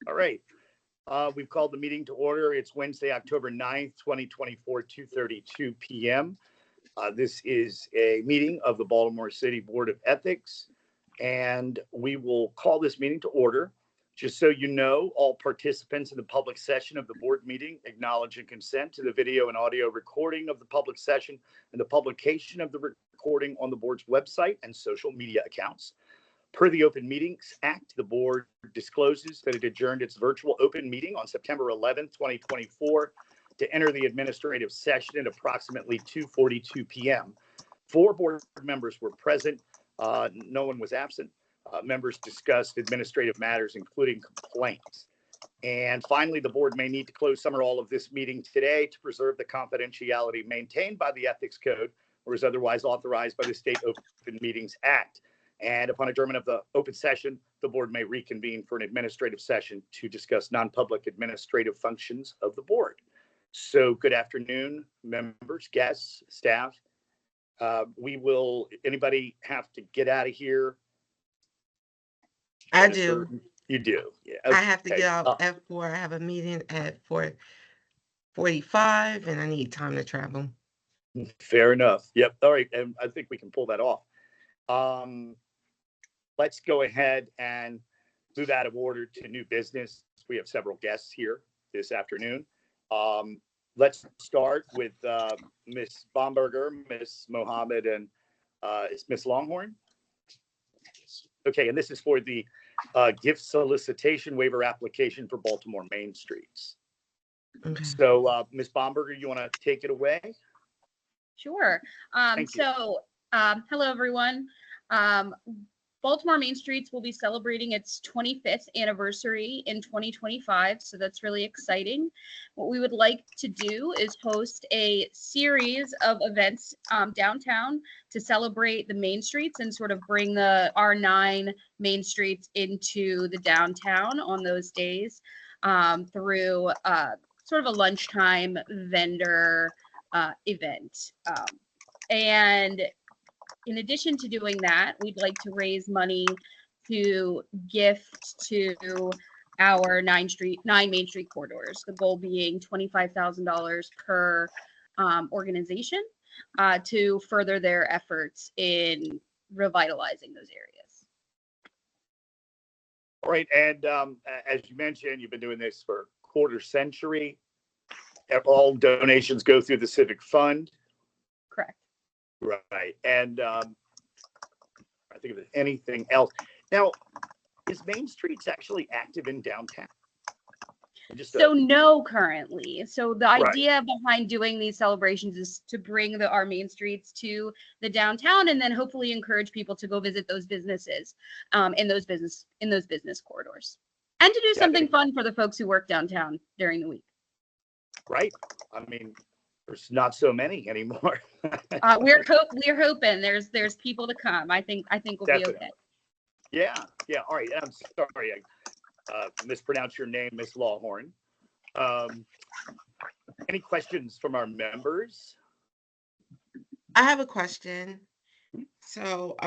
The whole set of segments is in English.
All right. We've called the meeting to order. It's Wednesday, October 9th, 2024, 2:32 p.m. This is a meeting of the Baltimore City Board of Ethics, and we will call this meeting to order. Just so you know, all participants in the public session of the board meeting acknowledge and consent to the video and audio recording of the public session and the publication of the recording on the board's website and social media accounts. Per the Open Meetings Act, the board discloses that it adjourned its virtual open meeting on September 11th, 2024 to enter the administrative session at approximately 2:42 p.m. 4 board members were present. No one was absent. Members discussed administrative matters, including complaints. And finally, the board may need to close some or all of this meeting today to preserve the confidentiality maintained by the Ethics Code or is otherwise authorized by the State Open Meetings Act. And upon adjournment of the open session, the board may reconvene for an administrative session to discuss non-public administrative functions of the board. So good afternoon, members, guests, staff. Anybody have to get out of here? I do. You do? Yeah. Okay. I have to get out at 4. I have a meeting at 4:45 and I need time to travel. Fair enough. Yep. All right. And I think we can pull that off. Let's go ahead and move out of order to new business. We have several guests here this afternoon. Let's start with Ms. Bomberger, Ms. Mohammed, and is Ms. Longhorn? Okay, and this is for the gift solicitation waiver application for Baltimore Main Streets. Okay. So, Ms. Bomberger, you want to take it away? Sure. Hello, everyone. Baltimore Main Streets will be celebrating its 25th anniversary in 2025, so that's really exciting. What we would like to do is host a series of events downtown to celebrate the Main Streets and sort of bring our 9 Main Streets into the downtown on those days through sort of a lunchtime vendor event. And in addition to doing that, we'd like to raise money to gift to our 9 Main Street corridors. The goal being $25,000 per organization to further their efforts in revitalizing those areas. All right, and as you mentioned, you've been doing this for a quarter century. All donations go through the Civic Fund. Correct. Right. And I think if there's anything else. Now, is Main Streets actually active in downtown? No, currently. So the idea behind doing these celebrations is to bring our Main Streets to the downtown and then hopefully encourage people to go visit those businesses in those business corridors. And to do something fun for the folks who work downtown during the week. Right. I mean, there's not so many anymore. We're hoping there's people to come. I think we'll Definitely. Be okay. Yeah. All right. I'm sorry, I mispronounced your name, Miss Longhorn. Any questions from our members? I have a question. So,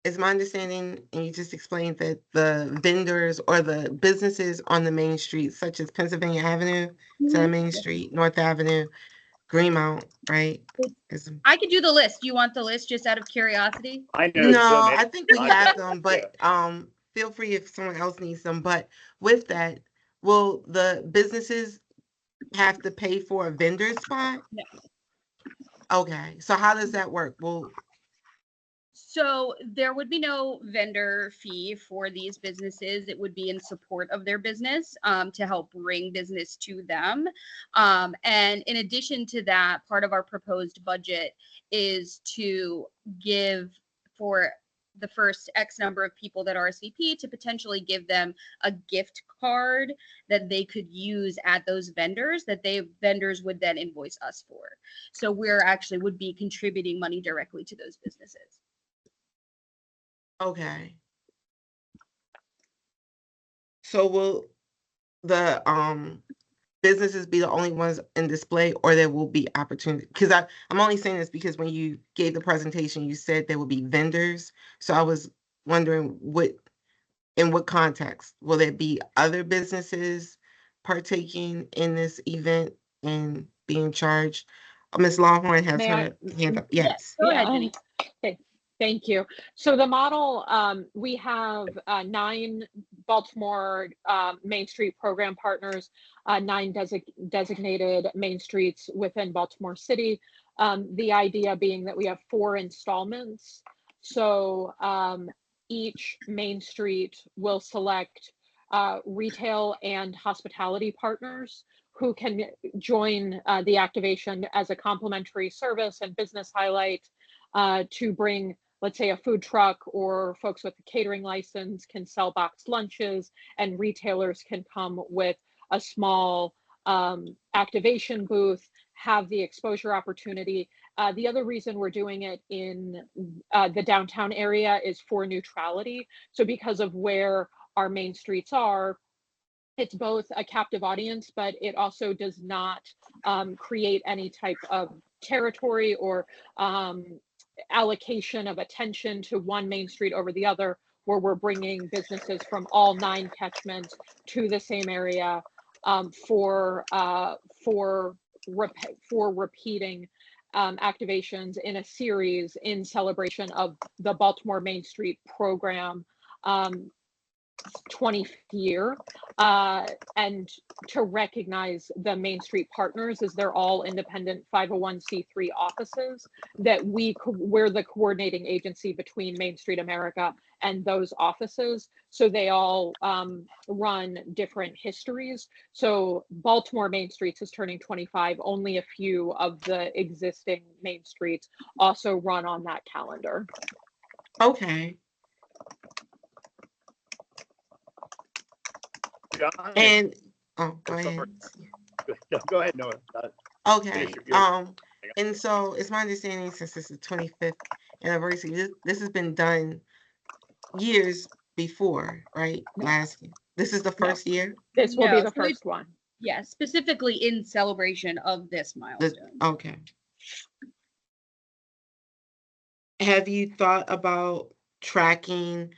is my understanding, and you just explained that the vendors or the businesses on the Main Street, such as Pennsylvania Avenue, to Main Street, North Avenue, Greenmount, right? I could do the list. Do you want the list just out of curiosity? I know. No, I think we have them, but feel free if someone else needs them. But with that, will the businesses have to pay for a vendor spot? No. Okay, so how does that work? So there would be no vendor fee for these businesses. It would be in support of their business to help bring business to them. And in addition to that, part of our proposed budget is to give for the first X number of people that RSVP to potentially give them a gift card that they could use at those vendors that vendors would then invoice us for. So we're actually would be contributing money directly to those businesses. Okay. So will the businesses be the only ones in display, or there will be opportunity? Because I'm only saying this because when you gave the presentation, you said there would be vendors. So I was wondering what in what context? Will there be other businesses partaking in this event and being charged? Ms. Longhorn has May I? her hand up. Yeah, Yes. go ahead, Yeah. Denise. Okay, thank you. So the model, we have 9 Baltimore Main Street program partners, 9 designated main streets within Baltimore City. The idea being that we have 4 installments. So each main street will select retail and hospitality partners who can join the activation as a complimentary service and business highlight to bring, let's say, a food truck, or folks with a catering license can sell boxed lunches, and retailers can come with a small activation booth, have the exposure opportunity. The other reason we're doing it in the downtown area is for neutrality. So because of where our main streets are, it's both a captive audience, but it also does not create any type of territory or allocation of attention to one main street over the other, where we're bringing businesses from all 9 catchments to the same area for repeating activations in a series in celebration of the Baltimore Main Street program 20th year, and to recognize the Main Street partners, as they're all independent 501c3 offices, that we're the coordinating agency between Main Street America and those offices. So they all run different histories. So Baltimore Main Streets is turning 25. Only a few of the existing main streets also run on that calendar. Okay. John? And go Sorry. ahead. No, go ahead, Noah. Okay. finish your- And so it's my understanding, since this is the 25th anniversary, this has been done years before, right? Last year. This is the first year? This will be No, the so first one. Yeah, specifically in celebration of this milestone. Okay. Have you thought about tracking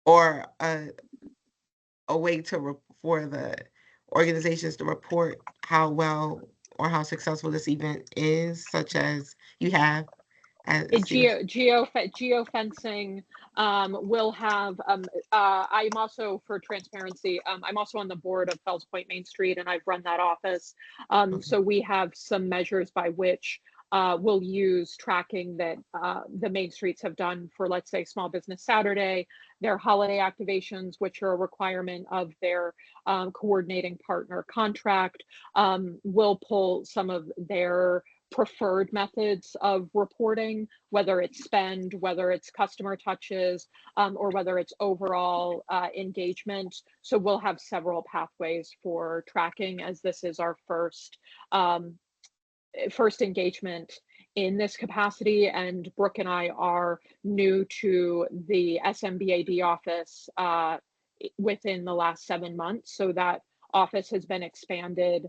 or a way for the organizations to report how well or how successful this event is, such as you have at Geofencing will have, I'm also, for transparency, I'm also on the board of Fells Point Main Street, and I've run that office. So we have some measures by which we'll use tracking that the main streets have done for, let's say, Small Business Saturday, their holiday activations, which are a requirement of their coordinating partner contract. We'll pull some of their preferred methods of reporting, whether it's spend, whether it's customer touches, or whether it's overall engagement. So we'll have several pathways for tracking, as this is our first engagement in this capacity, and Brooke and I are new to the SMBAD office within the last 7 months. So that office has been expanded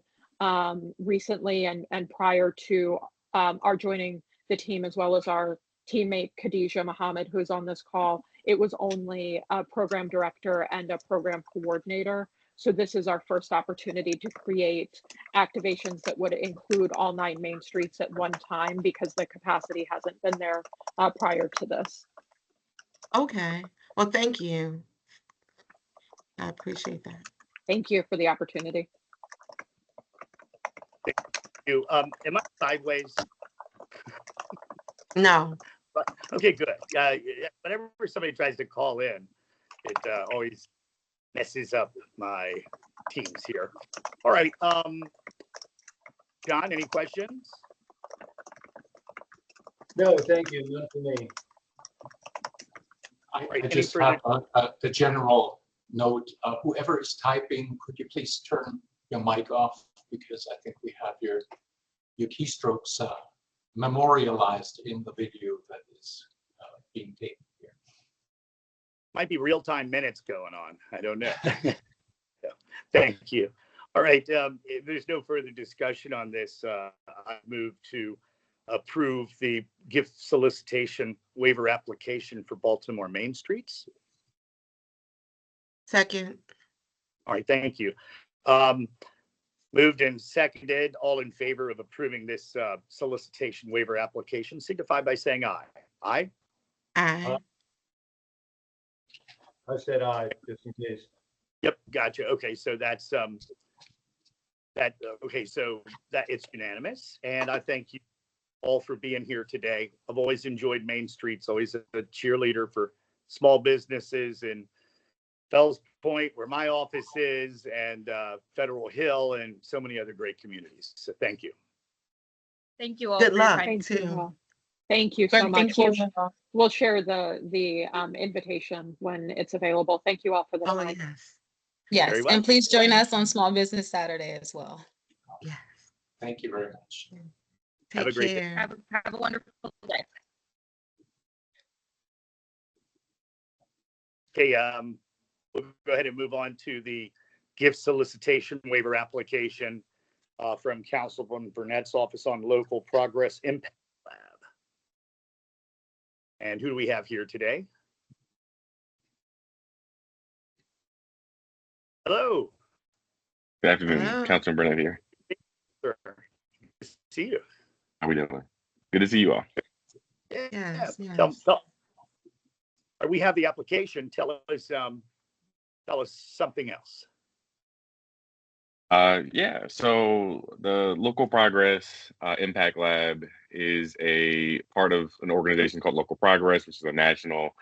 recently, and prior to our joining the team, as well as our teammate Khadija Muhammad, who's on this call, it was only a program director and a program coordinator. So this is our first opportunity to create activations that would include all 9 main streets at one time, because the capacity hasn't been there prior to this. Okay. Well, thank you. I appreciate that. Thank you for the opportunity. Am I sideways? No. Okay, good. Whenever somebody tries to call in, it always messes up my teams here. All right. John, any questions? No, thank you. None for me. Right, I any just further- have the general note. Whoever is typing, could you please turn your mic off? Because I think we have your keystrokes memorialized in the video that is being taken here. Might be real-time minutes going on. I don't know. Yeah, thank you. All right. If there's no further discussion on this, I move to approve the gift solicitation waiver application for Baltimore Main Streets. Second. All right, thank you. Moved and seconded. All in favor of approving this solicitation waiver application signify by saying aye. Aye. Aye. I said aye, just in case. Yep, gotcha. Okay, so that's okay, so that it's unanimous, and I thank you all for being here today. I've always enjoyed Main Streets, always a cheerleader for small businesses in Fells Point, where my office is, and Federal Hill, and so many other great communities. So thank you. Thank you all. Good for your luck. time. Thank you. too. all. Thank you so Great, much. thank you. We'll share the invitation when it's available. Thank you all for the Oh, time. yes. Yes, Very well. and please join us on Small Business Saturday as well. Yes. Thank you very much. Have a Take great day. care. Have a wonderful day. Okay, we'll go ahead and move on to the gift solicitation waiver application from Councilwoman Burnett's Office on Local Progress Impact Lab. And who do we have here today? Hello, Good afternoon, Hello. Councilman Burnett here. sir. Good to see you. How we doing? Good to see you all. Yeah, Yes, Tell, yes. we have the application. Tell us something else. Yeah, so the Local Progress Impact Lab is a part of an organization called Local Progress, which is a national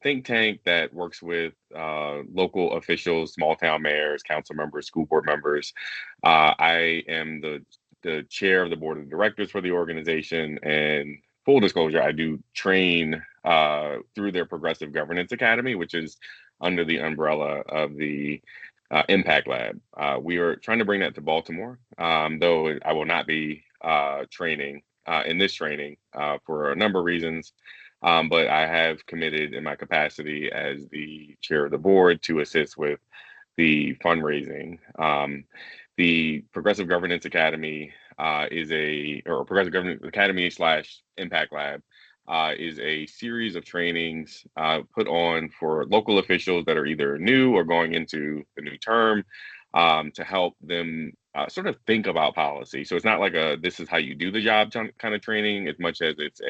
think tank that works with local officials, small town mayors, council members, school board members. I am the chair of the board of directors for the organization, and full disclosure, I do train through their Progressive Governance Academy, which is under the umbrella of the Impact Lab. We are trying to bring that to Baltimore, though I will not be training in this training for a number of reasons. But I have committed in my capacity as the chair of the board to assist with the fundraising. The Progressive Governance Academy Progressive Governance Academy / Impact Lab is a series of trainings put on for local officials that are either new or going into the new term to help them sort of think about policy. So it's not like this is how you do the job kind of training, as much as it's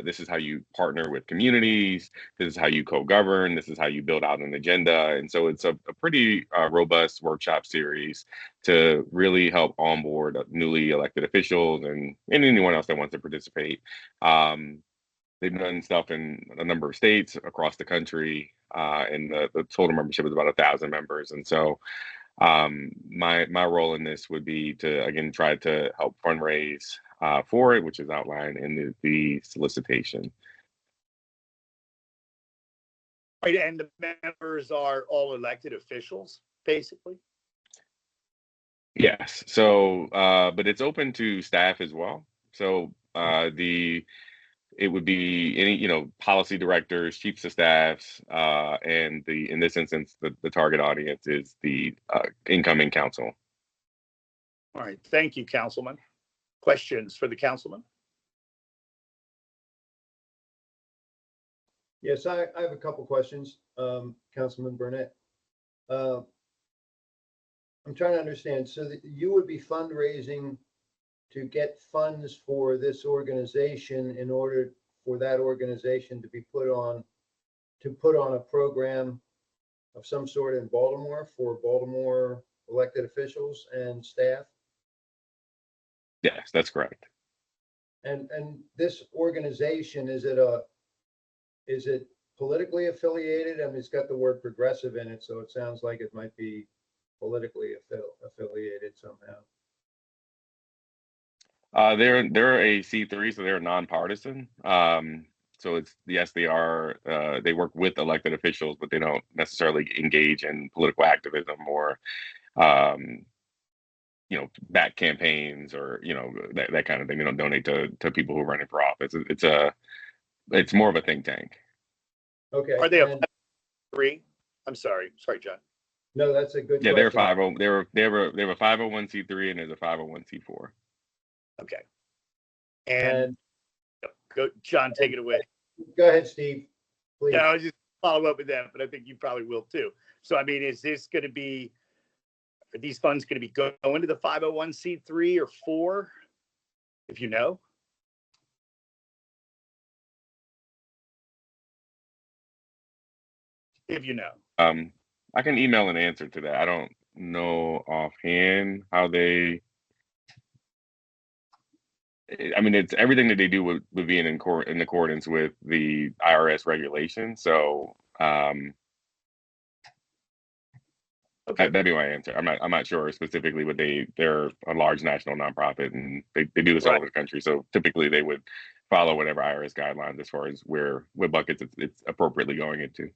this is how you partner with communities. This is how you co-govern. This is how you build out an agenda. And so it's a pretty robust workshop series to really help onboard newly elected officials and anyone else that wants to participate. They've done stuff in a number of states across the country, and the total membership is about 1,000 members. And so my role in this would be to, again, try to help fundraise for it, which is outlined in the solicitation. Right, and the members are all elected officials, basically. Yes. So, but it's open to staff as well. So it would be any, policy directors, chiefs of staffs, and in this instance, the target audience is the incoming council. All right, thank you, Councilman. Questions for the councilman? Yes, I have a couple questions, Councilman Burnett. I'm trying to understand, so that you would be fundraising to get funds for this organization in order for that organization to be put on a program of some sort in Baltimore for Baltimore elected officials and staff? Yes, that's correct. And this organization, is it politically affiliated? I mean, it's got the word progressive in it, so it sounds like it might be politically affiliated somehow. They're a C3, so they're nonpartisan. So yes, they are. They work with elected officials, but they don't necessarily engage in political activism or, back campaigns or that kind of thing. They don't donate to people who are running for office. It's more of a think tank. Okay. Are they a 3? I'm sorry, John. No, that's a good Yeah, question. they have a 501c3 and there's a 501c4. Okay, And go, John, take it away. Go ahead, Steve, please. Yeah, I'll just follow up with that, but I think you probably will too. So, I mean, is this going to be, are these funds going to be going to the 501c3 or 4, if you know? If you know. I can email an answer to that. I don't know offhand how they. I mean, it's everything that they do would be in accordance with the IRS regulations. So Okay. that'd be my answer. I'm not sure specifically, but they're a large national nonprofit and they do this all Right. over the country. So typically they would follow whatever IRS guidelines as far as what buckets it's appropriately going into.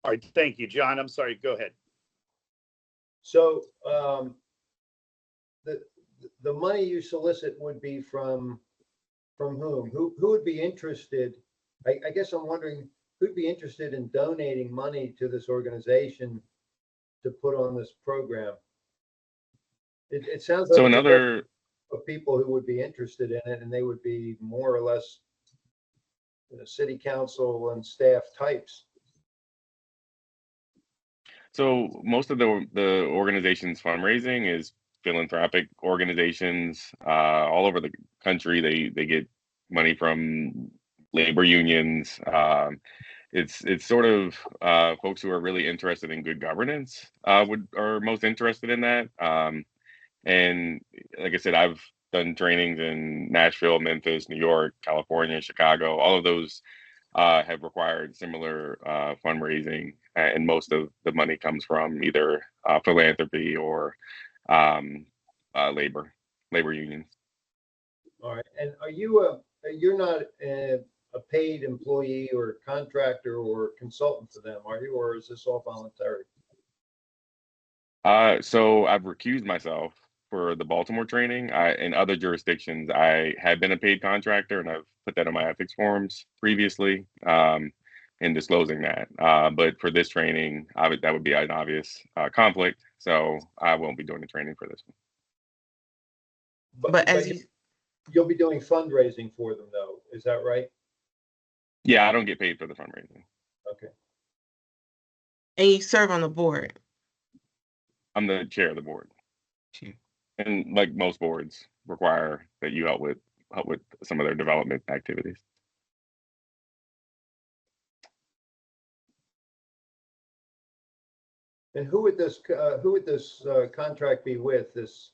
All right. Thank you, John. I'm sorry. Go ahead. So the money you solicit would be from whom? Who would be interested? I guess I'm wondering who'd be interested in donating money to this organization to put on this program. It sounds like So another of people who would be interested in it, and they would be more or less city council and staff types. So most of the organization's fundraising is philanthropic organizations all over the country. They get money from labor unions. It's sort of folks who are really interested in good governance are most interested in that. And like I said, I've done trainings in Nashville, Memphis, New York, California, Chicago. All of those have required similar fundraising, and most of the money comes from either philanthropy or labor unions. All right. And are you you're not a paid employee or contractor or consultant for them, are you? Or is this all voluntary? So I've recused myself for the Baltimore training. In other jurisdictions, I had been a paid contractor, and I've put that in my ethics forms previously in disclosing that. But for this training, that would be an obvious conflict. So I won't be doing the training for this one. But as you'll be doing fundraising for them, though. Is that right? Yeah, I don't get paid for the fundraising. Okay. and you serve on the board. I'm the chair of the board. Sure. And like most boards require that you help with some of their development activities. And who would this contract be with? This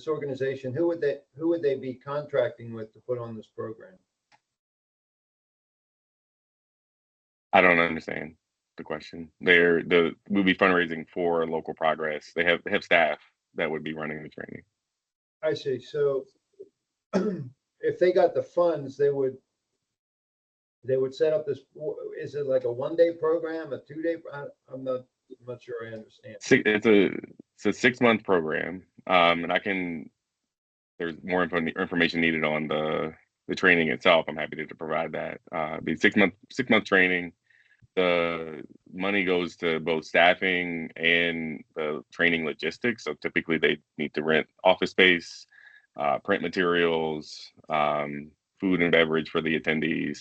organization? Who would they be contracting with to put on this program? I don't understand the question. We'll be fundraising for Local Progress. They have staff that would be running the training. I see. So if they got the funds, they would set up this. Is it like a 1-day program, a 2-day? I'm not sure I understand. It's a 6-month program, and there's more information needed on the training itself. I'm happy to provide that. The 6-month training. The money goes to both staffing and the training logistics. So typically they need to rent office space, print materials, food and beverage for the attendees.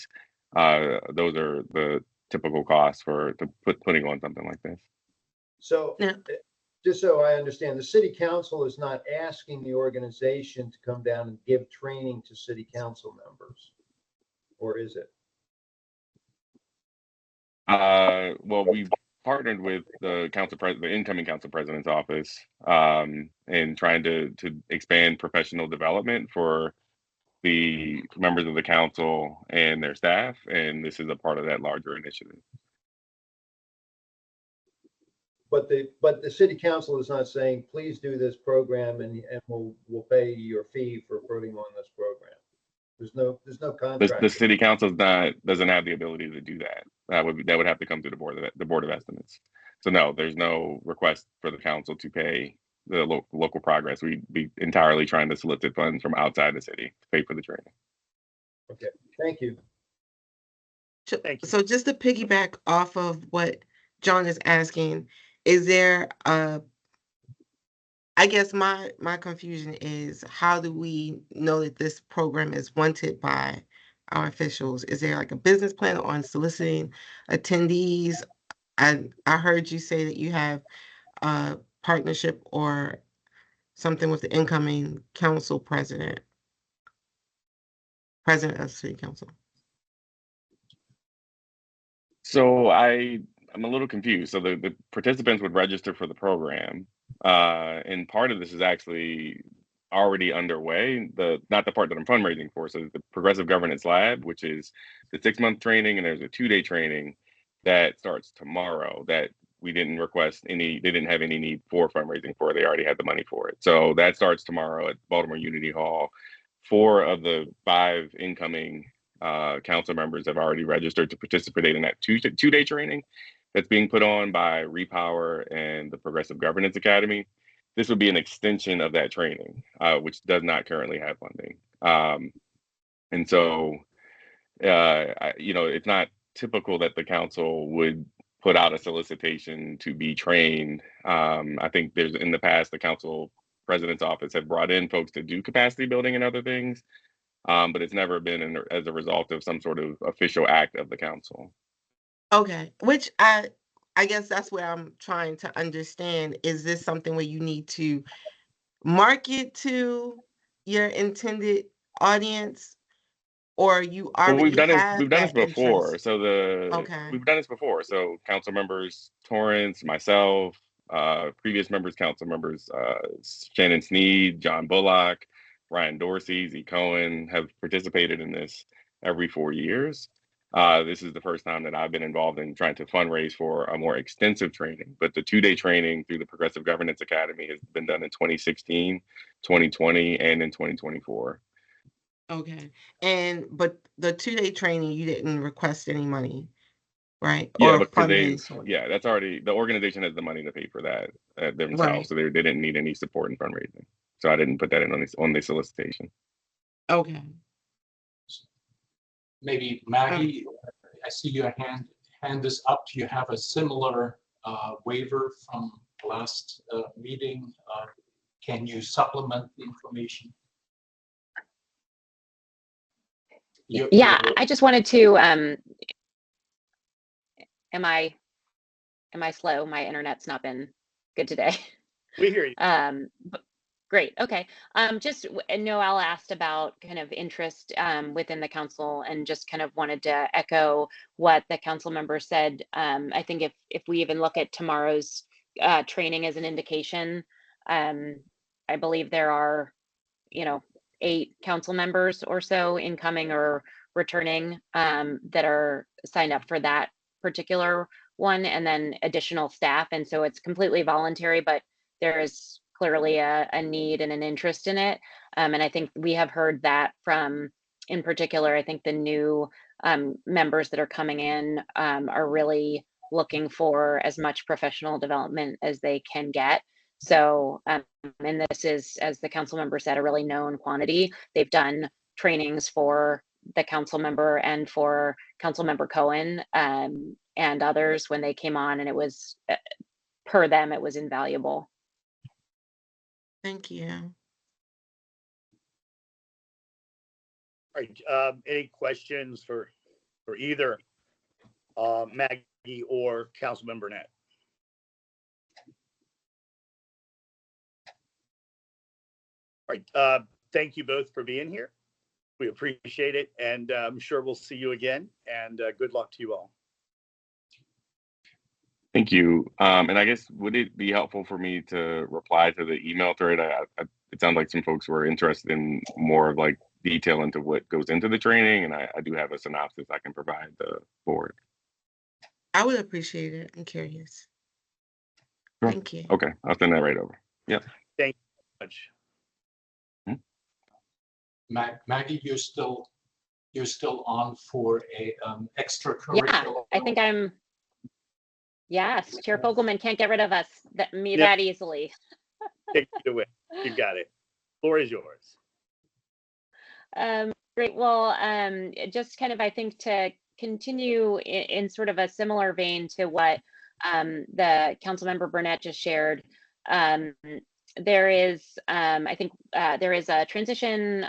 Those are the typical costs for putting on something like this. So Yeah. just so I understand, the city council is not asking the organization to come down and give training to city council members, or is it? Well, we've partnered with the incoming council president's office, and trying to expand professional development for the members of the council and their staff, and this is a part of that larger initiative. But the city council is not saying, please do this program and we'll pay your fee for putting on this program. There's no contract. The city council doesn't have the ability to do that. That would have to come through the board of estimates. So no, there's no request for the council to pay the local progress. We'd be entirely trying to solicit funds from outside the city to pay for the training. Okay, thank you. Thank you. So just to piggyback off of what John is asking, is there I guess my confusion is, how do we know that this program is wanted by our officials? Is there like a business plan on soliciting attendees? I heard you say that you have a partnership or something with the incoming president of city council. So I'm a little confused. So the participants would register for the program, and part of this is actually already underway. Not the part that I'm fundraising for. So the Progressive Governance Lab, which is the 6-month training, and there's a 2-day training that starts tomorrow that we didn't request any. They didn't have any need for fundraising for. They already had the money for it. So that starts tomorrow at Baltimore Unity Hall. 4 of the 5 incoming council members have already registered to participate in that 2-day training that's being put on by Repower and the Progressive Governance Academy. This would be an extension of that training, which does not currently have funding. And so, it's not typical that the council would put out a solicitation to be trained. I think in the past, the council president's office had brought in folks to do capacity building and other things. But it's never been as a result of some sort of official act of the council. Okay, which I guess that's where I'm trying to understand. Is this something where you need to market to your intended audience, or you Well, already we've done have this that before. interest? So Okay. we've done this before. So council members Torrance, myself, previous council members Shannon Sneed, John Bullock, Ryan Dorsey, Z Cohen have participated in this every 4 years. This is the first time that I've been involved in trying to fundraise for a more extensive training. But the 2-day training through the Progressive Governance Academy has been done in 2016, 2020, and in 2024. Okay. But the 2-day training, you didn't request any money, right? Yeah, Or because funding for it. that's already, the organization has the money to pay for that themselves. Right. So they didn't need any support in fundraising. So I didn't put that in on the solicitation. Okay. Maybe Maggie, I see your hand is up. Do you have a similar waiver from last meeting? Can you supplement the information? Yeah, I just wanted to, am I slow? My internet's not been good today. We hear you. But great. Okay. Noelle asked about kind of interest within the council, and just kind of wanted to echo what the council member said. I think if we even look at tomorrow's training as an indication, I believe there are, 8 council members or so incoming or returning that are signed up for that particular one, and then additional staff. And so it's completely voluntary, but there is clearly a need and an interest in it. And I think we have heard that from, in particular, I think the new members that are coming in are really looking for as much professional development as they can get. So, and this is, as the council member said, a really known quantity. They've done trainings for the council member and for council member Cohen and others when they came on, and it was, per them, it was invaluable. Thank you. All right, any questions for either Maggie or Councilman Burnett? All right, thank you both for being here. We appreciate it, and I'm sure we'll see you again, and good luck to you all. Thank you. And I guess, would it be helpful for me to reply to the email thread? It sounds like some folks were interested in more of like detail into what goes into the training, and I do have a synopsis I can provide the board. I would appreciate it. I'm curious. Sure. Thank you. Okay, I'll send that right over. Yep. Thank you so much. Maggie, you're still on for a extracurricular. Yeah, I think I'm. Yes, Chair Fogelman can't get rid of us that easily. Take it away. You got it. Floor is yours. Great. Well, just kind of, I think, to continue in sort of a similar vein to what the Councilmember Burnett just shared. there is, I think there is a transition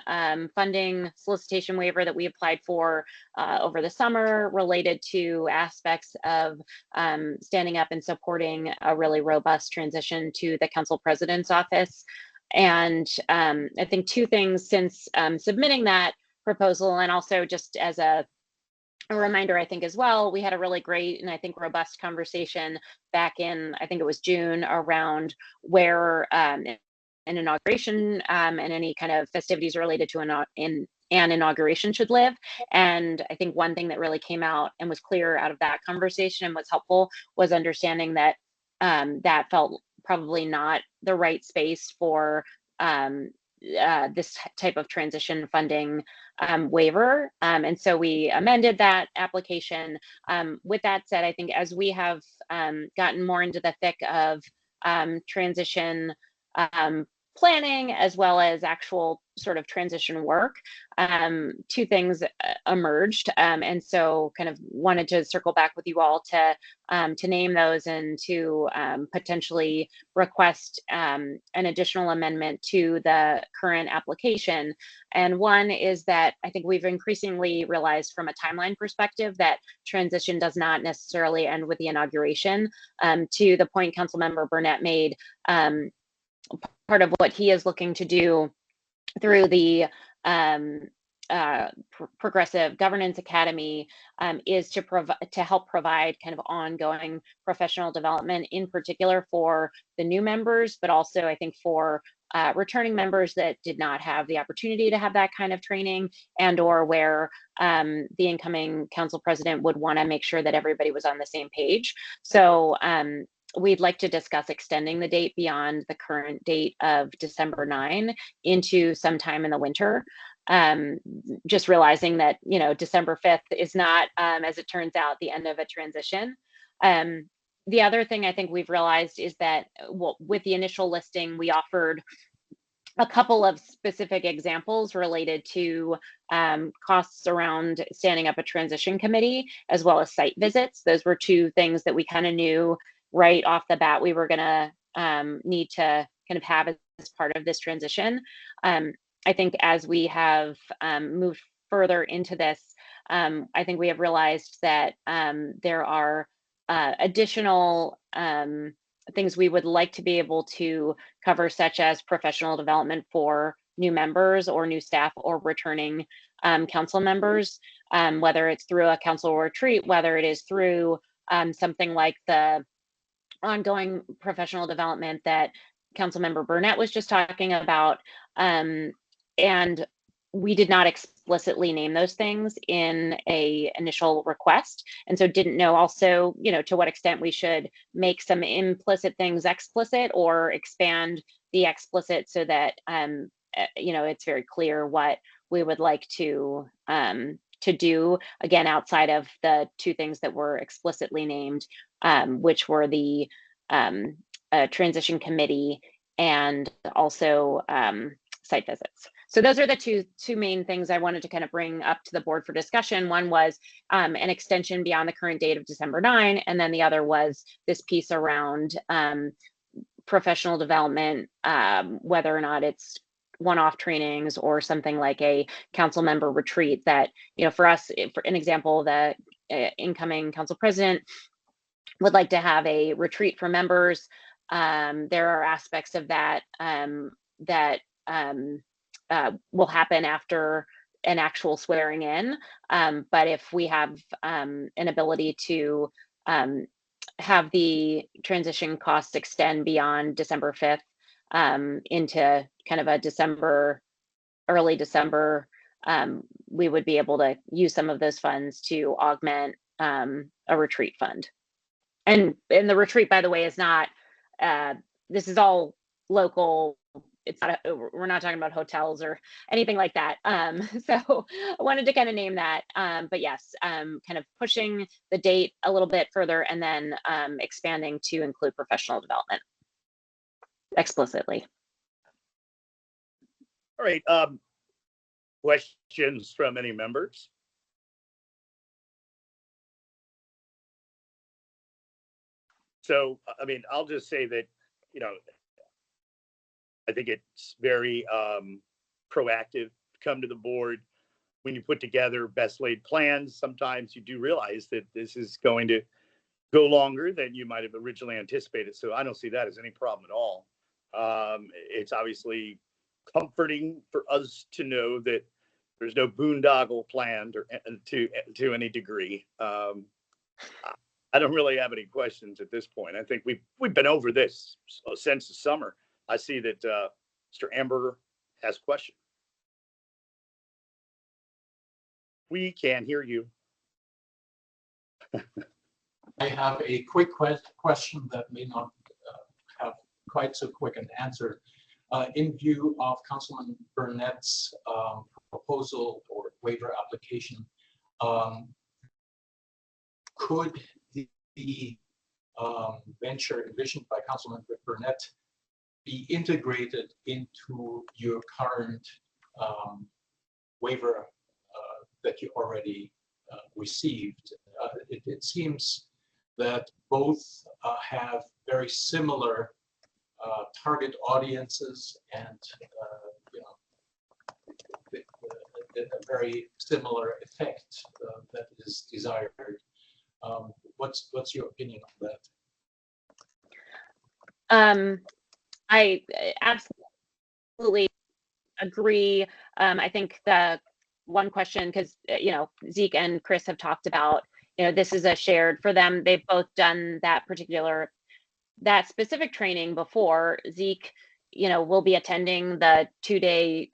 funding solicitation waiver that we applied for over the summer related to aspects of standing up and supporting a really robust transition to the council president's office. And I think two things since submitting that proposal, and also just as a reminder, I think as well, we had a really great and I think robust conversation back in, I think it was June, around where an inauguration and any kind of festivities related to an inauguration should live. And I think one thing that really came out and was clear out of that conversation and was helpful was understanding that that felt probably not the right space for this type of transition funding waiver. And so we amended that application. With that said, I think as we have gotten more into the thick of transition planning as well as actual sort of transition work, two things emerged. And so kind of wanted to circle back with you all to name those and to potentially request an additional amendment to the current application. And one is that I think we've increasingly realized from a timeline perspective that transition does not necessarily end with the inauguration. To the point Councilmember Burnett made, part of what he is looking to do through the Progressive Governance Academy is to help provide kind of ongoing professional development, in particular for the new members, but also I think for returning members that did not have the opportunity to have that kind of training, and or where the incoming council president would want to make sure that everybody was on the same page. So we'd like to discuss extending the date beyond the current date of December 9 into sometime in the winter. Just realizing that, you know, December 5th is not, as it turns out, the end of a transition. The other thing I think we've realized is that with the initial listing, we offered a couple of specific examples related to costs around standing up a transition committee, as well as site visits. Those were two things that we kind of knew right off the bat we were going to need to kind of have as part of this transition. I think as we have moved further into this, I think we have realized that there are additional things we would like to be able to cover, such as professional development for new members or new staff or returning council members, whether it's through a council retreat, whether it is through something like the ongoing professional development that Councilmember Burnett was just talking about. And we did not explicitly name those things in a initial request, and so didn't know also, you know, to what extent we should make some implicit things explicit or expand the explicit so that you know, it's very clear what we would like to do, again, outside of the two things that were explicitly named, which were the transition committee and also site visits. So those are the two main things I wanted to kind of bring up to the board for discussion. One was an extension beyond the current date of December 9, and then the other was this piece around professional development, whether or not it's one-off trainings or something like a council member retreat that, you know, for us, for an example, the incoming council president would like to have a retreat for members. There are aspects of that that will happen after an actual swearing in. But if we have an ability to have the transition costs extend beyond December 5th into kind of a early December, we would be able to use some of those funds to augment a retreat fund. And the retreat, by the way, is not, this is all local. It's not, we're not talking about hotels or anything like that. So I wanted to kind of name that. But yes, kind of pushing the date a little bit further and then expanding to include professional development explicitly. All right. Questions from any members? So, I mean, I'll just say that, you know, I think it's very proactive. Come to the board when you put together best laid plans. Sometimes you do realize that this is going to go longer than you might have originally anticipated. So I don't see that as any problem at all. It's obviously comforting for us to know that there's no boondoggle planned or to any degree. I don't really have any questions at this point. I think we've been over this since the summer. I see that Mr. Amberger has a question. We can hear you. I have a quick question that may not have quite so quick an answer. In view of Councilman Burnett's proposal or waiver application, could the venture envisioned by Councilman Burnett be integrated into your current waiver that you already received? It seems that both have very similar target audiences and a very similar effect that is desired. What's your opinion on that? I absolutely agree. I think the one question, because Zeke and Chris have talked about, this is a shared for them. They've both done that specific training before. Zeke, will be attending the 2-day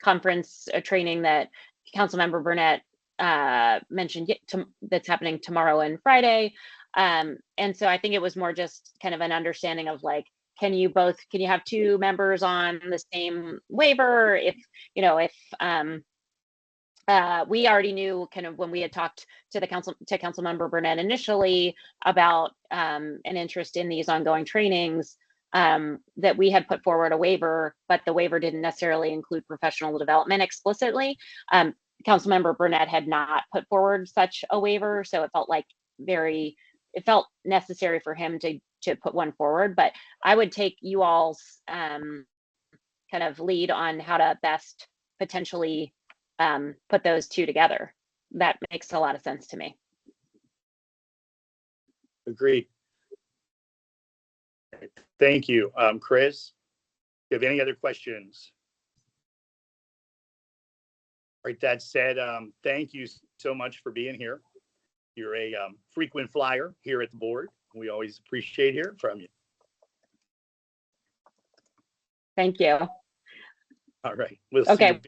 conference training that Councilmember Burnett mentioned that's happening tomorrow and Friday. And so I think it was more just kind of an understanding of like, can you have two members on the same waiver? If we already knew kind of when we had talked to Councilmember Burnett initially about an interest in these ongoing trainings, that we had put forward a waiver, but the waiver didn't necessarily include professional development explicitly. Councilmember Burnett had not put forward such a waiver, so it felt necessary for him to put one forward. But I would take you all's kind of lead on how to best potentially put those two together. That makes a lot of sense to me. Agreed. Thank you. Chris, do you have any other questions? All right, that said, thank you so much for being here. You're a frequent flyer here at the board. We always appreciate hearing from you. Thank you. All right. We'll okay. See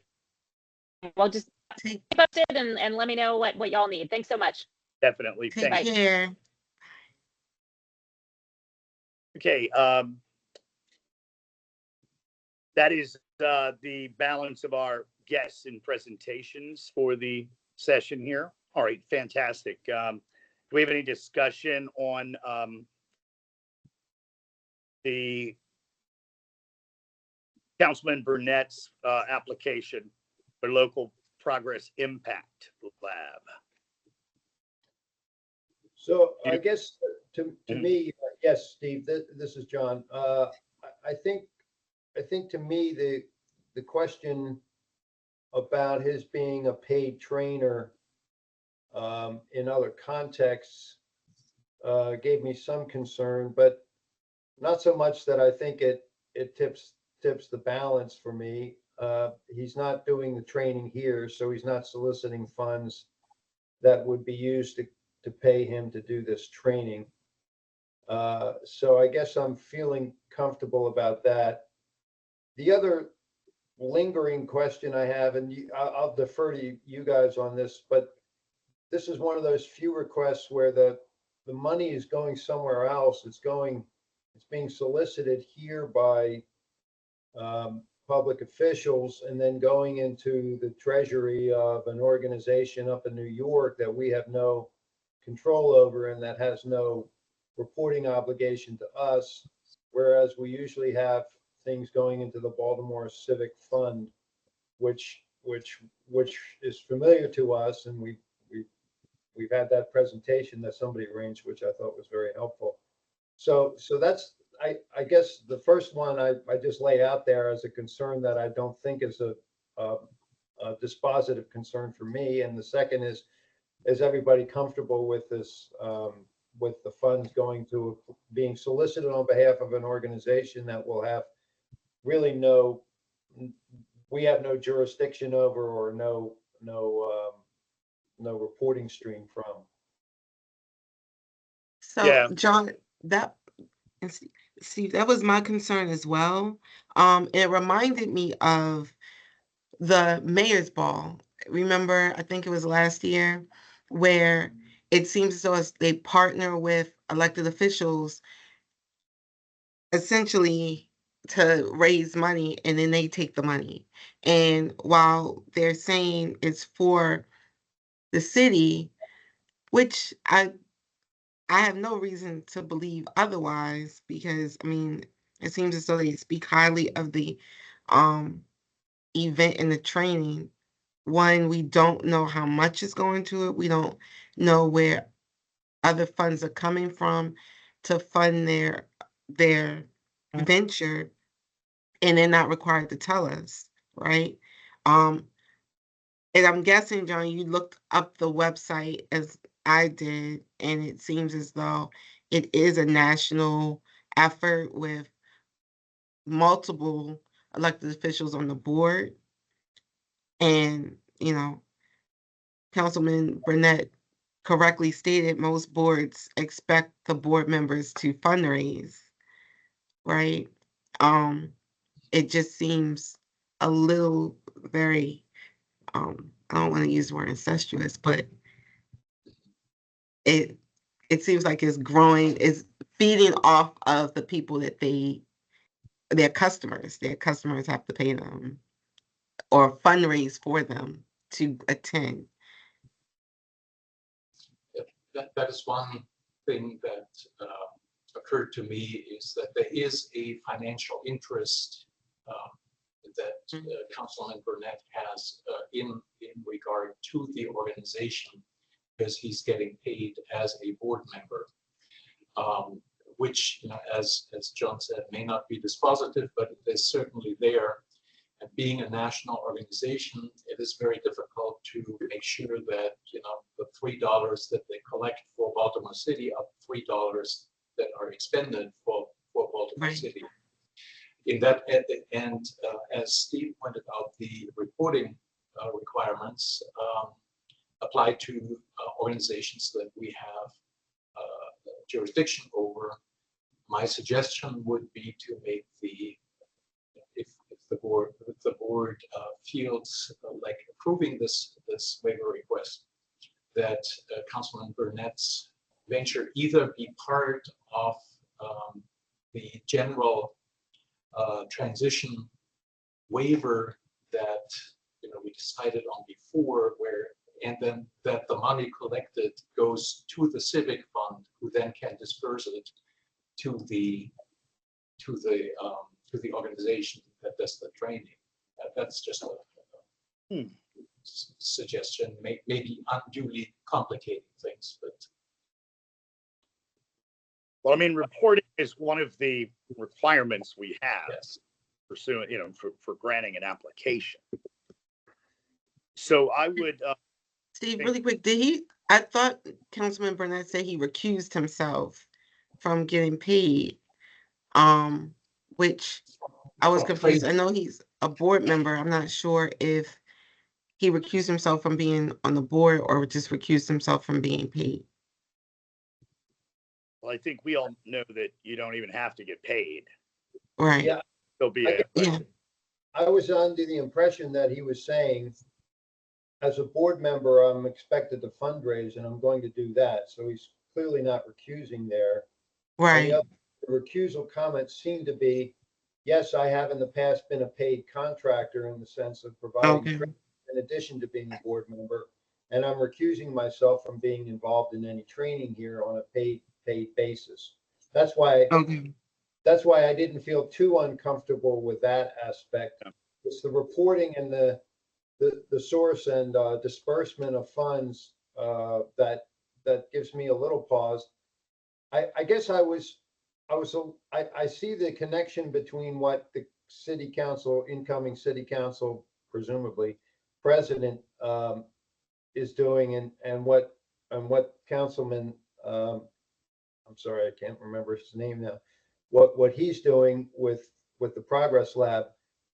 you. Well, just keep posted and let me know what y'all need. Thanks so much. Definitely. Take care. Okay. That is the balance of our guests and presentations for the session here. All right, fantastic. Do we have any discussion on the Councilman Burnett's application for Local Progress Impact Lab? So I guess to me, yes, Steve, this is John. I think to me, the question about his being a paid trainer in other contexts gave me some concern, but not so much that I think it tips the balance for me. He's not doing the training here, so he's not soliciting funds that would be used to pay him to do this training. So I guess I'm feeling comfortable about that. The other lingering question I have, and I'll defer to you guys on this, but this is one of those few requests where the money is going somewhere else. It's being solicited here by public officials and then going into the treasury of an organization up in New York that we have no control over and that has no reporting obligation to us, whereas we usually have things going into the Baltimore Civic Fund, which is familiar to us, and we've had that presentation that somebody arranged, which I thought was very helpful. So that's, I guess the first one I just laid out there as a concern that I don't think is a dispositive concern for me. And the second is everybody comfortable with this, with the funds going to, being solicited on behalf of an organization that will have really we have no jurisdiction over, or no reporting stream from. So, Yeah. John, that, and Steve, that was my concern as well. It reminded me of the mayor's ball. Remember, I think it was last year, where it seems as though they partner with elected officials essentially to raise money, and then they take the money. And while they're saying it's for the city, which I have no reason to believe otherwise, because I mean, it seems as though they speak highly of the um event and the training. One, we don't know how much is going to it. We don't know where other funds are coming from to fund their venture, and they're not required to tell us, right? And I'm guessing, John, you looked up the website as I did, and it seems as though it is a national effort with multiple elected officials on the board. And, Councilman Burnett correctly stated most boards expect the board members to fundraise, right? It just seems a little very, I don't want to use the word incestuous, but it seems like it's growing, it's feeding off of the people that their customers have to pay them or fundraise for them to attend. That is one thing that occurred to me, is that there is a financial interest that Councilman Burnett has in regard to the organization, because he's getting paid as a board member, which, as John said, may not be dispositive, but it is certainly there. And being a national organization, it is very difficult to make sure that, the $3 that they collect for Baltimore City are $3 that are expended for Baltimore Right. City. In that, and as Steve pointed out, the reporting requirements apply to organizations that we have jurisdiction over. My suggestion would be to make if the board feels like approving this waiver request, that Councilman Burnett's venture either be part of the general transition waiver that we decided on before, and then that the money collected goes to the civic fund, who then can disperse it to the organization that does the training. That's just a suggestion, maybe unduly complicating things, but. Well, I mean, reporting is one of the requirements we have. Yes. Pursuant, for granting an application. So I would. Steve, really quick, I thought Councilman Burnett said he recused himself from getting paid, which I was confused. I know he's a board member. I'm not sure if he recused himself from being on the board or just recused himself from being paid. Well, I think we all know that you don't even have to get paid. Right. Yeah. There'll be I was under the impression that he was saying, as a board member, I'm expected to fundraise, and I'm going to do that. So he's clearly not recusing there. Right. And the recusal comments seem to be, yes, I have in the past been a paid contractor in the sense of providing training in addition to being a board member, and I'm recusing myself from being involved in any training here on a paid basis. That's why I didn't feel too uncomfortable with that aspect. It's the reporting and the source and disbursement of funds that gives me a little pause. I guess I was I see the connection between what the city council, incoming city council, presumably president, is doing and what Councilman, I'm sorry, I can't remember his name now, what he's doing with the Progress Lab.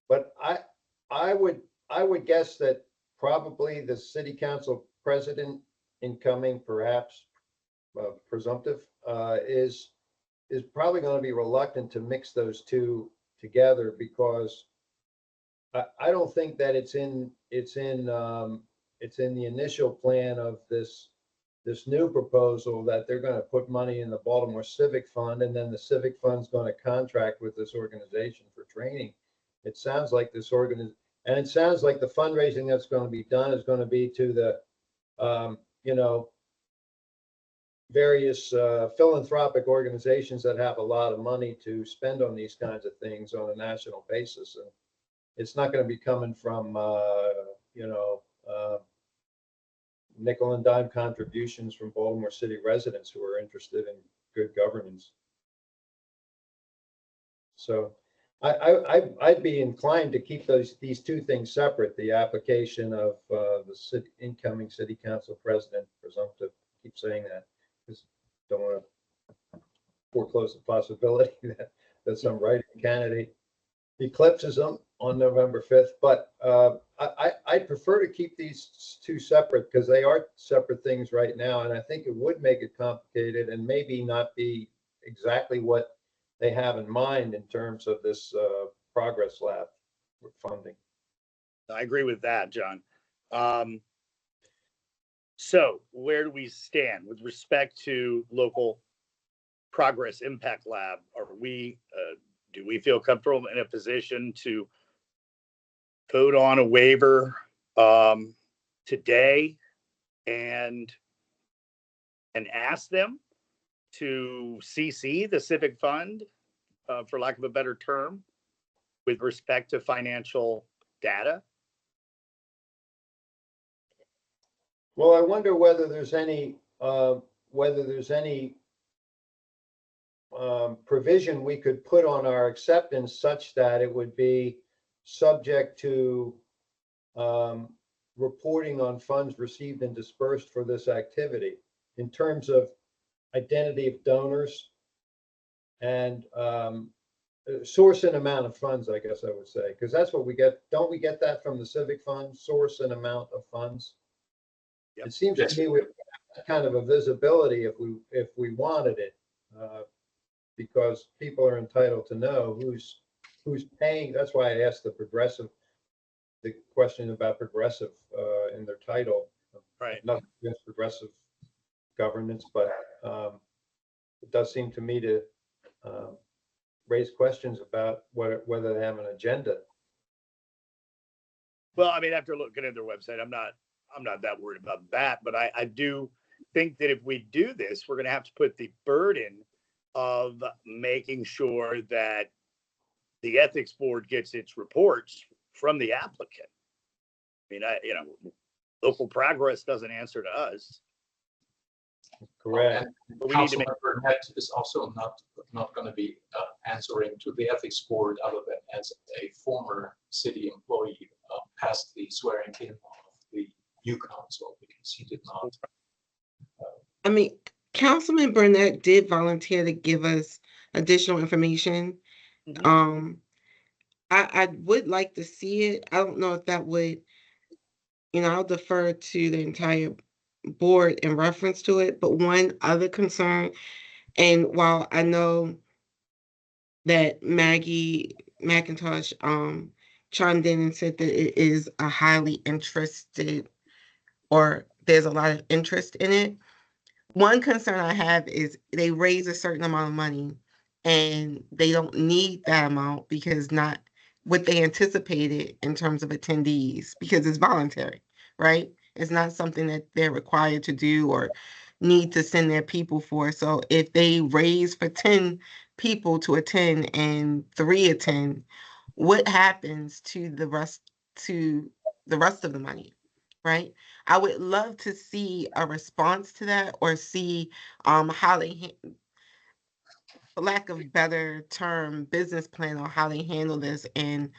But I would guess that probably the city council president, incoming, perhaps presumptive, is probably going to be reluctant to mix those two together, because I don't think that it's in the initial plan of this new proposal that they're going to put money in the Baltimore Civic Fund, and then the Civic Fund's going to contract with this organization for training. It sounds like and it sounds like the fundraising that's going to be done is going to be to the, various philanthropic organizations that have a lot of money to spend on these kinds of things on a national basis. And it's not going to be coming from, nickel and dime contributions from Baltimore City residents who are interested in good governance. So I'd be inclined to keep these two things separate: the application of the incoming city council president, presumptive. Keep saying that because don't want to foreclose the possibility that some writing candidate eclipses them on November 5th. But I prefer to keep these two separate because they are separate things right now. And I think it would make it complicated and maybe not be exactly what they have in mind in terms of this Progress Lab funding. I agree with that, John. So where do we stand with respect to local Progress Impact Lab? Do we feel comfortable in a position to vote on a waiver today and ask them to CC the Civic Fund, for lack of a better term, with respect to financial data? Well, I wonder whether there's any provision we could put on our acceptance such that it would be subject to reporting on funds received and dispersed for this activity in terms of identity of donors and source and amount of funds, I guess I would say, because that's what we get. Don't we get that from the Civic Fund, source and amount of funds? Yep. It seems to me we have kind of a visibility if we wanted it, because people are entitled to know who's paying. That's why I asked the question about progressive in their title. Right. Not against progressive governance, but it does seem to me to raise questions about whether they have an agenda. Well, I mean, after looking at their website, I'm not that worried about that, but I do think that if we do this, we're going to have to put the burden of making sure that the ethics board gets its reports from the applicant. I mean, local progress doesn't answer to us. Correct. But we need to Councilmember Burnett is also not going to be answering to the ethics board other than as a former city employee past the swearing in of the new council, because he did not. I mean, Councilman Burnett did volunteer to give us additional information. Mm-hmm. I would like to see it. I don't know if that would, I'll defer to the entire board in reference to it. But one other concern, and while I know that Maggie McIntosh chimed in and said that it is a highly interested, or there's a lot of interest in it. One concern I have is they raise a certain amount of money and they don't need that amount because not what they anticipated in terms of attendees, because it's voluntary, right? It's not something that they're required to do or need to send their people for. So if they raise for 10 people to attend and 3 attend, what happens to the rest of the money, right? I would love to see a response to that, or see how they for lack of better term, business plan on how they handle this, and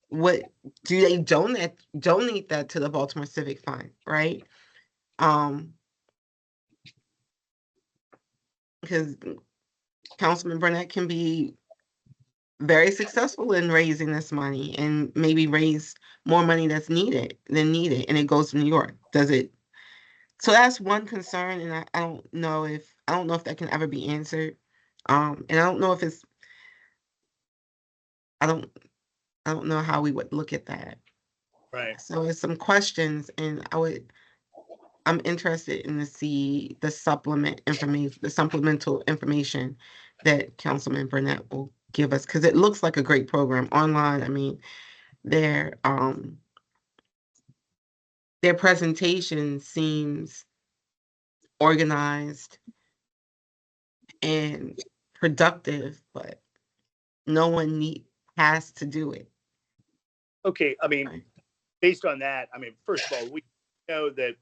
what do they donate that to the Baltimore Civic Fund, right? Because Councilman Burnett can be very successful in raising this money and maybe raise more money that's needed, and it goes to New York. Does it? So that's one concern, and I don't know if that can ever be answered. And I don't know if it's I don't know how we would look at that. Right. So it's some questions, and I'm interested in to see the supplemental information that Councilman Burnett will give us, because it looks like a great program online. I mean, their presentation seems organized and productive, but no one has to do it. Okay, I mean, Right. based on that, I mean, first of all, we know that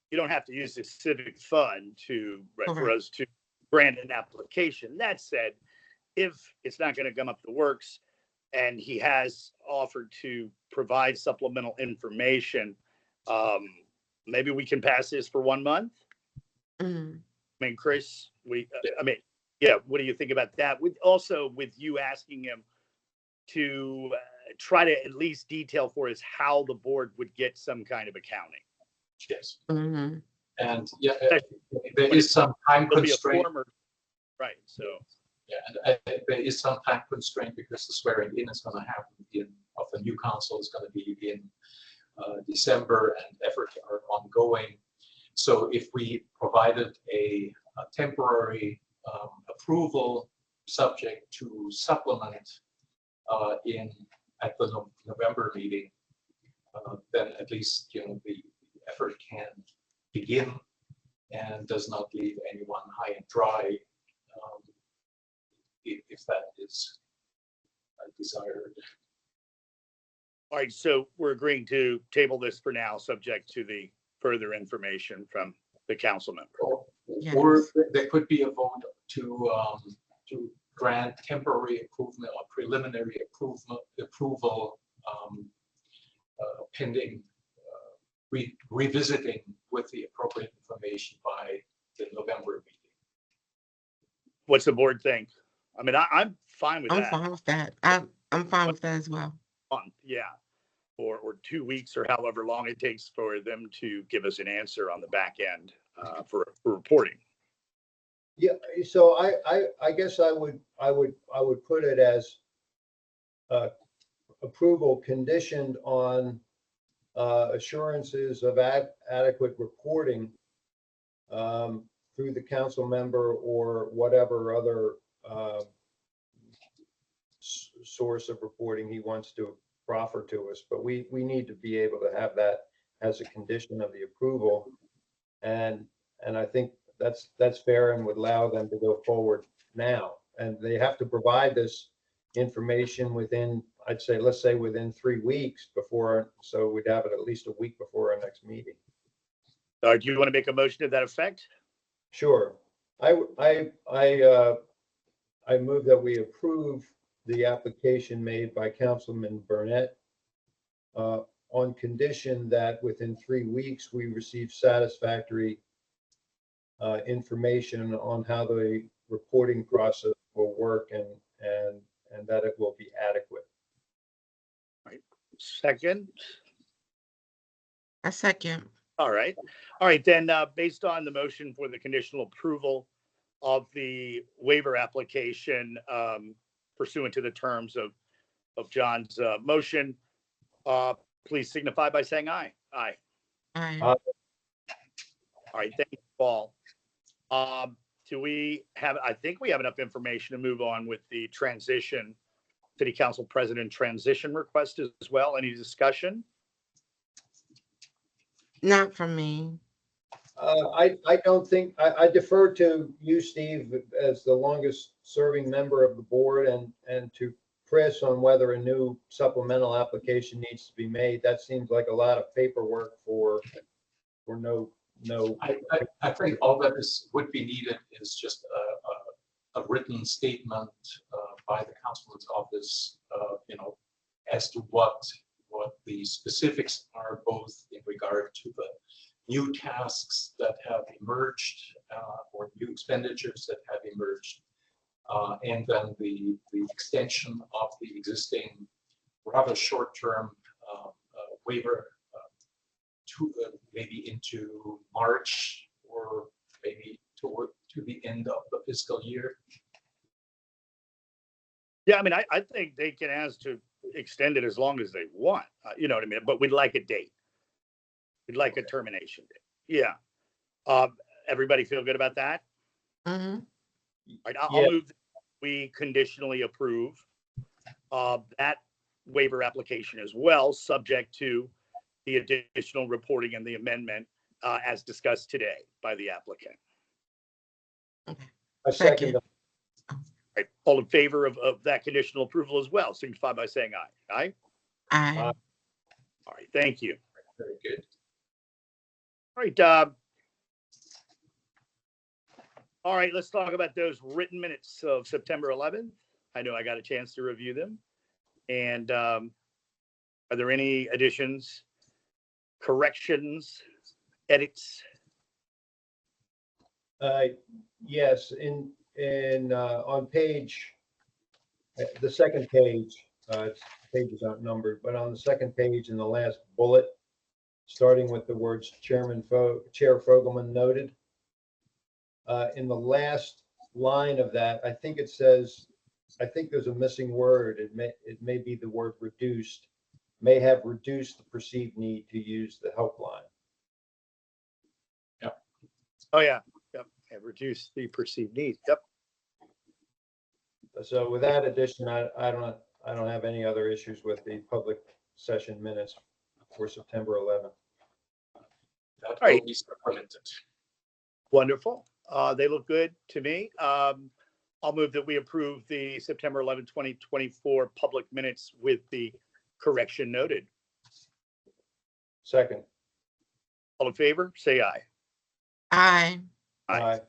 you don't have to use the civic fund for Correct. us to grant an application. That said, if it's not going to come up the works and he has offered to provide supplemental information, maybe we can pass this for 1 month. Mhm. I mean, Chris, yeah, what do you think about that? With you asking him to try to at least detail for us how the board would get some kind of accounting. Yes. Mhm. And yeah, there is some time It'll be a constraint. former, right? So Yeah, and there is some time constraint because the swearing in is going to happen of the new council is going to be in December, and efforts are ongoing. So if we provided a temporary approval subject to supplement at the November meeting, then at least the effort can begin and does not leave anyone high and dry, if that is desired. all right, so we're agreeing to table this for now, subject to the further information from the council member. Yes. Or there could be a vote to grant temporary approval or preliminary approval pending revisiting with the appropriate information by the November meeting. What's the board think? I mean, I'm fine with I'm that. fine with that. I'm fine with that as well. Yeah, or 2 weeks or however long it takes for them to give us an answer on the back end for reporting. Yeah, so I guess I would put it as approval conditioned on assurances of adequate reporting through the council member or whatever other source of reporting he wants to proffer to us. But we need to be able to have that as a condition of the approval. And I think that's fair and would allow them to go forward now. And they have to provide this information within, I'd say, let's say within 3 weeks before, so we'd have it at least a week before our next meeting. Do you want to make a motion to that effect? Sure. I move that we approve the application made by Councilman Burnett on condition that within 3 weeks, we receive satisfactory information on how the reporting process will work and that it will be adequate. Second. A second. All right. Then based on the motion for the conditional approval of the waiver application pursuant to the terms of John's motion, please signify by saying aye. Aye. Aye. All right. Thank you, Paul. Do we have, I think we have enough information to move on with the transition, city council president transition request as well. Any discussion? Not from me. I don't think, I defer to you, Steve, as the longest serving member of the board and to Chris on whether a new supplemental application needs to be made. That seems like a lot of paperwork for no. I think all that would be needed is just a written statement by the councilman's office, as to what the specifics are, both in regard to the new tasks that have emerged or new expenditures that have emerged, and then the extension of the existing rather short-term waiver to maybe into March or maybe to the end of the fiscal year. Yeah, I mean, I think they can ask to extend it as long as they want, you know what I mean? But we'd like a date. We'd like a termination date. Yeah. Everybody feel good about that? Mm-hmm. All right, I'll Yeah. move that we conditionally approve that waiver application as well, subject to the additional reporting and the amendment as discussed today by the applicant. I second that. All right, all in favor of that conditional approval as well, signify by saying aye. Aye? Aye. All right, thank you. Very good. All right, let's talk about those written minutes of September 11th. I know I got a chance to review them. And are there any additions, corrections, edits? Yes, on page, the second page, pages aren't numbered, but on the second page in the last bullet, starting with the words Chair Fogelman noted. In the last line of that, I think it says, I think there's a missing word. It may be the word reduced, may have reduced the perceived need to use the helpline. Oh, yeah. Yep. And reduce the perceived need. Yep. So with that addition, I don't have any other issues with the public session minutes for September 11th. That Right. will be supplemented. Wonderful. They look good to me. I'll move that we approve the September 11, 2024 public minutes with the correction noted. Second. All in favor, say aye. Aye. Aye.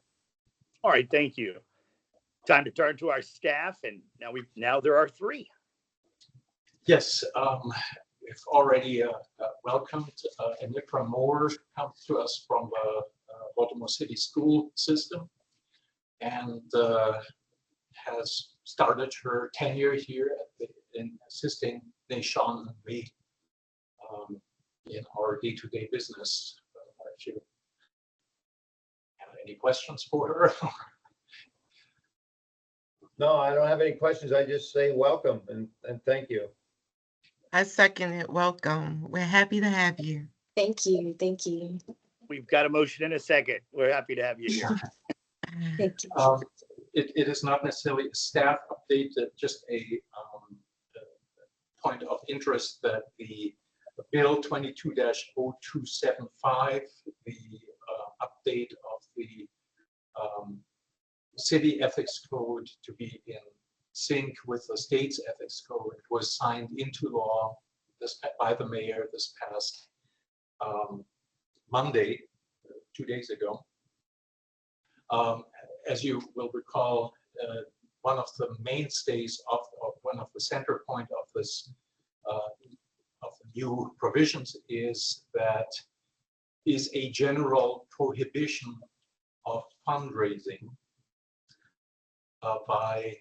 All right, thank you. Time to turn to our staff, and now there are three. Yes, we've already welcomed Anitra Moore, comes to us from the Baltimore City school system, and has started her tenure here in assisting Nation and me in our day-to-day business. If you have any questions for her? No, I don't have any questions. I just say welcome and thank you. I second it. Welcome. We're happy to have you. Thank you. Thank you. We've got a motion in a second. We're happy to have you here. Thank you. It is not necessarily a staff update, just a point of interest that the Bill 22-0275, the update of the city ethics code to be in sync with the state's ethics code, was signed into law by the mayor this past Monday, 2 days ago. As you will recall, one of the mainstays of one of the center point of this of the new provisions is a general prohibition of fundraising by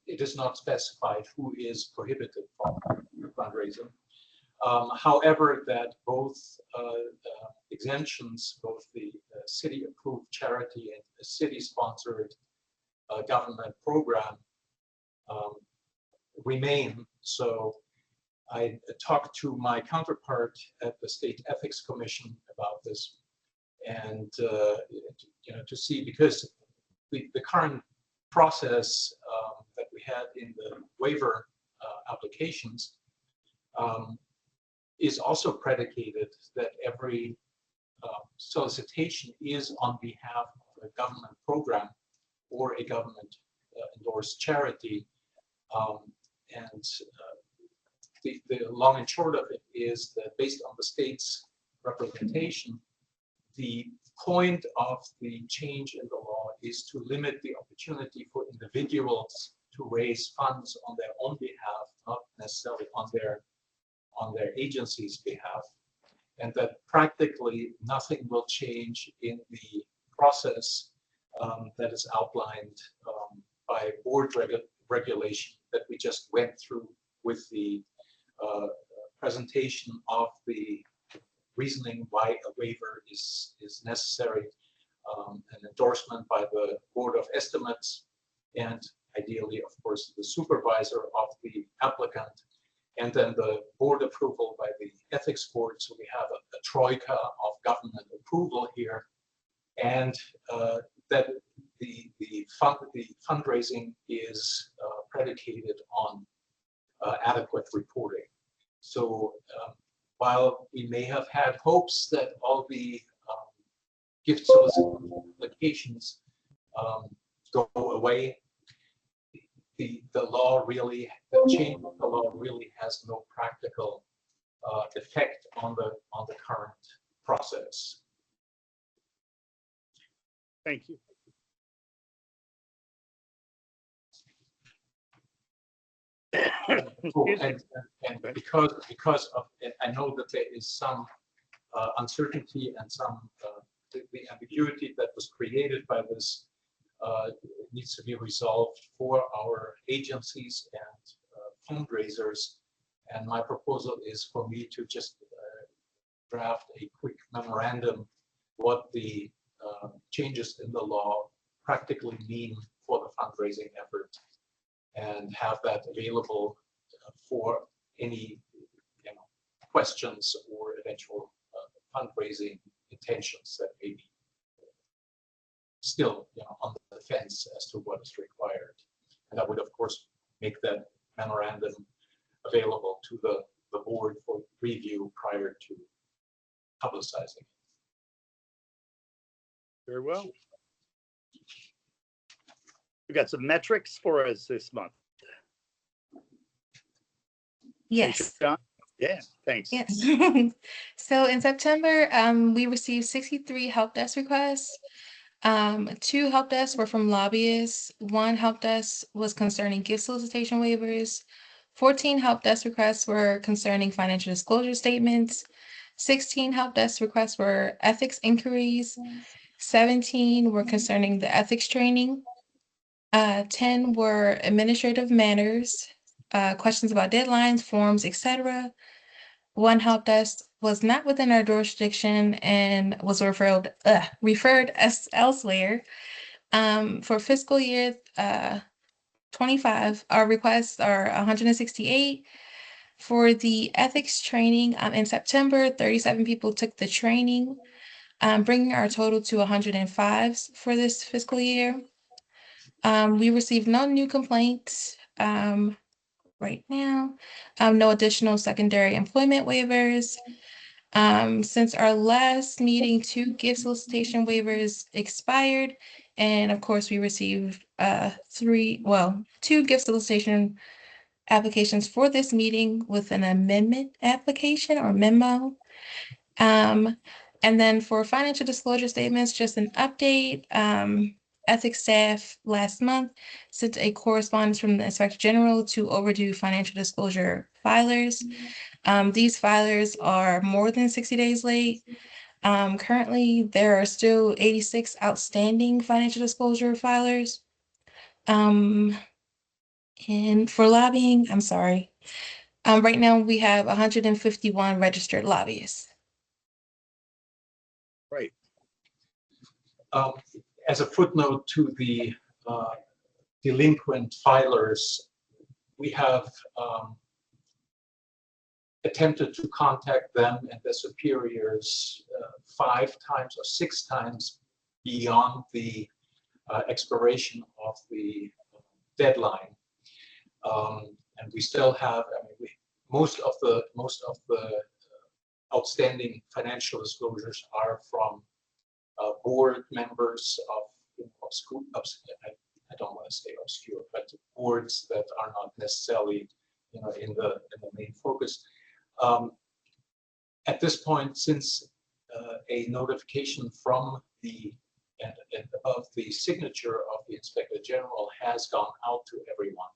it is not specified who is prohibited from fundraising. However, that both exemptions, both the city-approved charity and the city-sponsored government program remain. So I talked to my counterpart at the State Ethics Commission about this, and to see, because the current process that we had in the waiver applications is also predicated that every solicitation is on behalf of a government program or a government endorsed charity. And the long and short of it is that based on the state's representation, the point of the change in the is to limit the opportunity for individuals to raise funds on their own behalf, not necessarily on their agency's behalf, and that practically nothing will change in the process that is outlined by board regulation that we just went through with the presentation of the reasoning why a waiver is necessary, an endorsement by the Board of Estimates, and ideally, of course, the supervisor of the applicant, and then the board approval by the ethics board. So we have a troika of government approval here, and that the fundraising is predicated on adequate reporting. So while we may have had hopes that all the gift solicitation applications go away, the law really, the change of the law really has no practical effect on the current process. Thank you. Oh, and because of, I know that there is some uncertainty and some the ambiguity that was created by this needs to be resolved for our agencies and fundraisers. And my proposal is for me to just draft a quick memorandum what the changes in the law practically mean for the fundraising effort, and have that available for any questions or eventual fundraising intentions that may be still on the fence as to what is required. And I would, of course, make that memorandum available to the board for review prior to publicizing. Very well. We got some metrics for us this month. Yes. John? Yeah, thanks. Yes. So in September, we received 63 help desk requests. 2 help desks were from lobbyists. 1 help desk was concerning gift solicitation waivers. 14 help desk requests were concerning financial disclosure statements. 16 help desk requests were ethics inquiries. 17 were concerning the ethics training. 10 were administrative matters, questions about deadlines, forms, etc. 1 help desk was not within our jurisdiction and was referred as elsewhere. For fiscal year 25, our requests are 168. For the ethics training in September, 37 people took the training, bringing our total to 105 for this fiscal year. We received no new complaints right now, no additional secondary employment waivers. Since our last meeting, 2 gift solicitation waivers expired, and of course, we received 2 gift solicitation applications for this meeting with an amendment application or memo. And then for financial disclosure statements, just an update. Ethics staff last month sent a correspondence from the Inspector General to overdue financial disclosure filers. These filers are more than 60 days late. Currently, there are still 86 outstanding financial disclosure filers. And for lobbying, I'm sorry. Right now, we have 151 registered lobbyists. Right. As a footnote to the delinquent filers, we have attempted to contact them and their superiors 5 times or 6 times beyond the expiration of the deadline, and we still have. Most of the outstanding financial disclosures are from board members of school. I don't want to say obscure, but boards that are not necessarily in the main focus. At this point, since a notification from the and of the signature of the Inspector General has gone out to everyone.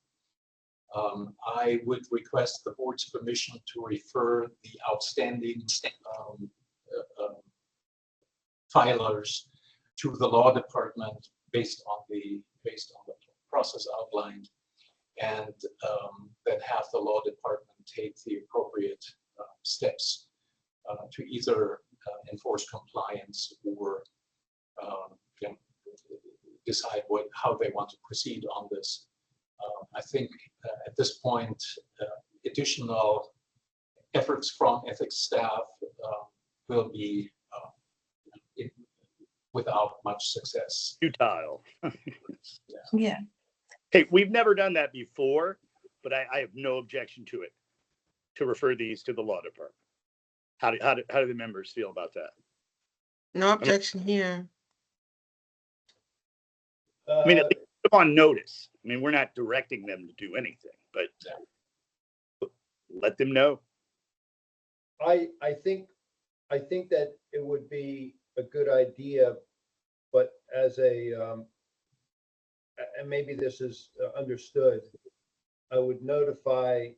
I would request the board's permission to refer the outstanding filers to the law department based on the process outlined, and then have the law department take the appropriate steps to either enforce compliance or you know, decide how they want to proceed on this. I think at this point, additional efforts from ethics staff will be without much success. Futile. Yeah. Hey, we've never done that before, but I have no objection to it, to refer these to the law department. How do the members feel about that? No objection here. I mean, at least put them on notice. I mean, we're not directing them to do anything, but let them know. I think that it would be a good idea, but as a, and maybe this is understood, I would notify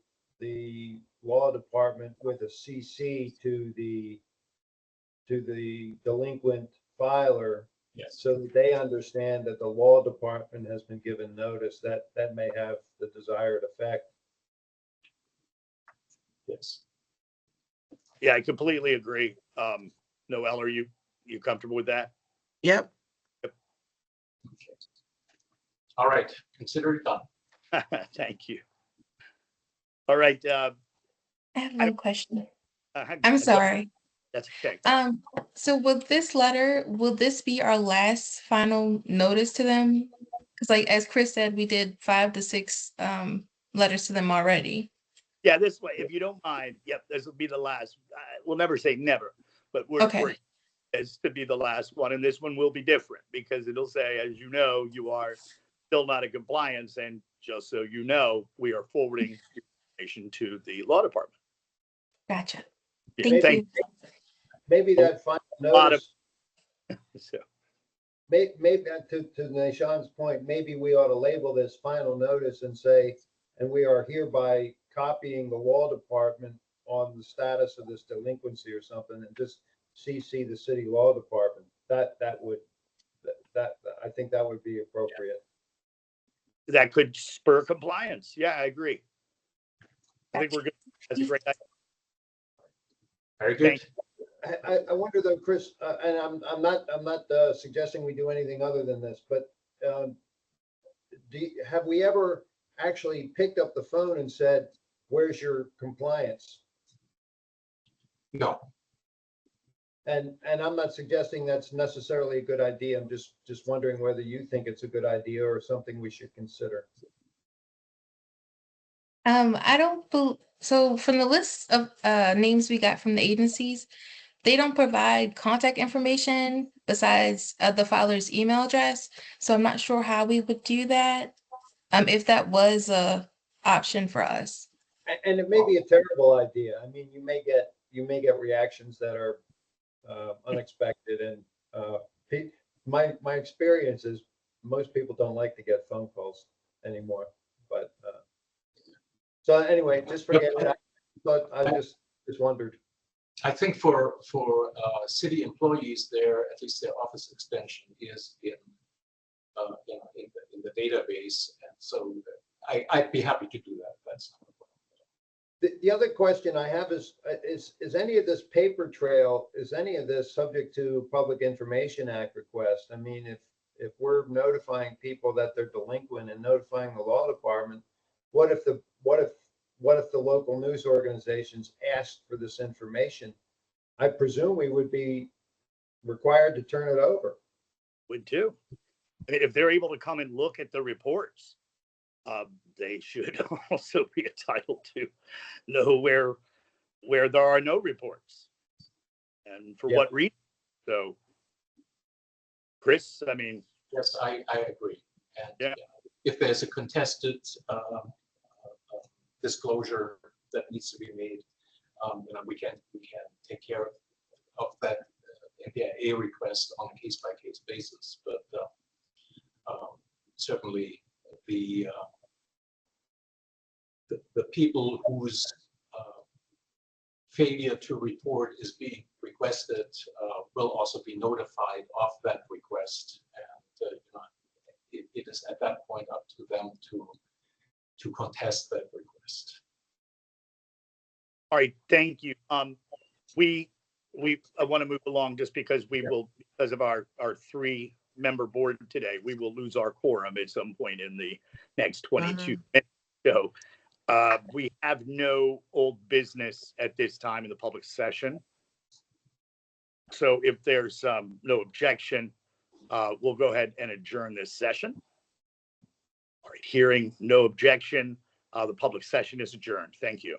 the law department with a CC to the delinquent filer. Yes. So that they understand that the law department has been given notice. That may have the desired effect. Yes. Yeah, I completely agree. Noel, are you comfortable with that? Yep. Okay. All right, consider it done. Thank you. All right. I have one question. I'm I'm sorry. That's okay. So will this be our last final notice to them? Because like as Chris said, we did 5 to 6 letters to them already. Yeah, this way, if you don't mind. Yep, this will be the last. We'll never say never, but we're as to be the last one, and this one will be different because it'll say, as you know, you are still not in compliance, and just so you know, we are forwarding information to the law department. Gotcha. Yeah, Thank you. Maybe that final notice. So, Maybe to Nishan's point, maybe we ought to label this final notice and say, and we are hereby copying the law department on the status of this delinquency or something, and just CC the city law department. That I think that would be appropriate. that could spur compliance. Yeah, I agree. I think we're good. That's a great idea. Very good. I wonder though, Chris, and I'm not suggesting we do anything other than this, but have we ever actually picked up the phone and said, "Where's your compliance?" No. And I'm not suggesting that's necessarily a good idea. I'm just wondering whether you think it's a good idea or something we should consider. I don't so from the list of names we got from the agencies, they don't provide contact information besides the filer's email address. So I'm not sure how we would do that. If that was a option for us. And it may be a terrible idea. I mean, you may get reactions that are unexpected, and my experience is most people don't like to get phone calls anymore. But so anyway, just forget it. But I just wondered. I think for city employees, at least their office extension is in the database, and so I'd be happy to do that. That's not a problem. The other question I have is any of this paper trail, is any of this subject to Public Information Act request? I mean, if we're notifying people that they're delinquent and notifying the law department, what if the local news organizations asked for this information? I presume we would be required to turn it over. Would too. If they're able to come and look at the reports, they should also be entitled to know where there are no reports and for what reason. So, Chris, I mean, yes, I agree. And if there's a contested disclosure that needs to be made, we can take care of that via a request on a case-by-case case basis, but certainly the people whose failure to report is being requested will also be notified of that request, and it is at that point up to them to contest that request. All right, thank you. I want to move along just because because of our 3-member board today, we will lose our quorum at some point in the next 22 minutes. So we have no old business at this time in the public session. So if there's no objection, we'll go ahead and adjourn this session. All right, hearing no objection, the public session is adjourned. Thank you.